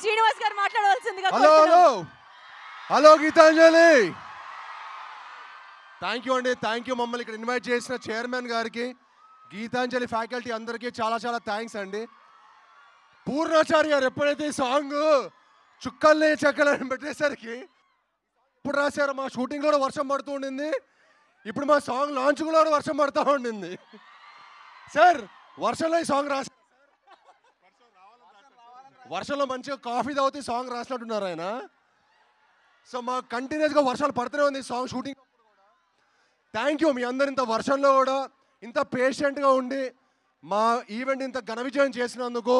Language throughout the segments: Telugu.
శ్రీనివాస్ గారు మాట్లాడవలసిందిగా hello hello hello Geetanjali thank you అండి. థ్యాంక్ యూ మమ్మల్ని ఇక్కడ ఇన్వైట్ చేసిన చైర్మన్ గారికి, గీతాంజలి ఫ్యాకల్టీ అందరికీ చాలా చాలా థ్యాంక్స్ అండి. పూర్ణాచారి గారు ఎప్పుడైతే ఈ సాంగ్ చుక్కల్ని చెక్కలని పెట్టేసరికి ఇప్పుడు రాశారు. మా షూటింగ్లో కూడా వర్షం పడుతూ ఉండింది, ఇప్పుడు మా సాంగ్ లాంచ్ కూడా వర్షం పడుతూ ఉండింది. సార్ వర్షంలో ఈ సాంగ్ రాశారు, వర్షంలో మంచిగా కాఫీ తాగుతూ సాంగ్ రాసినట్టున్నారు ఆయన. సో మాకు కంటిన్యూస్గా వర్షాలు పడుతూనే ఉంది సాంగ్ షూటింగ్. థ్యాంక్ యూ మీ అందరు ఇంత వర్షంలో కూడా ఇంత పేషెంట్గా ఉండి మా ఈవెంట్ ఇంత ఘన విజయం చేసినందుకు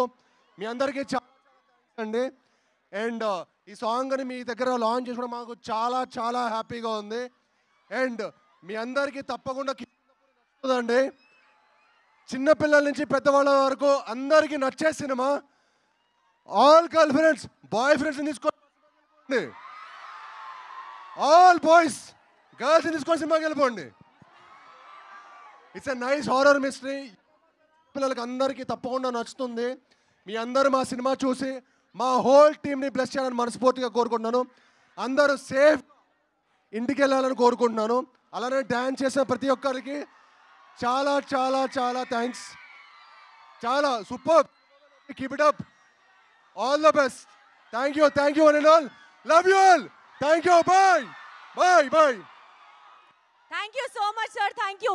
మీ అందరికీ చాలా అండి. అండ్ ఈ సాంగ్ని మీ దగ్గర లాంచ్ చేసుకోవడం మాకు చాలా చాలా హ్యాపీగా ఉంది. అండ్ మీ అందరికీ తప్పకుండా నచ్చుతుందండి. చిన్నపిల్లల నుంచి పెద్దవాళ్ళ వరకు అందరికీ నచ్చే సినిమా. ఆల్ గర్ల్ ఫ్రెండ్స్ బాయ్ ఫ్రెండ్స్ని తీసుకోండి, ఆల్ బాయ్స్ గర్ల్స్ని తీసుకొని సినిమాకి వెళ్ళిపోండి. It's a nice horror mystery. పిల్లలకి అందరికీ తప్పకుండా నచ్చుతుంది. మీ అందరూ మా సినిమా చూసి మా హోల్ టీమ్ని బ్లెస్ చేయాలని మనస్ఫూర్తిగా కోరుకుంటున్నాను. అందరూ సేఫ్ ఇంటికి వెళ్ళాలని కోరుకుంటున్నాను. అలానే డ్యాన్స్ చేసిన ప్రతి ఒక్కరికి చాలా చాలా చాలా థ్యాంక్స్. చాలా super, keep it up, all the best. Thank you one and all, love you all, thank you, bye bye bye. Thank you so much sir, thank you.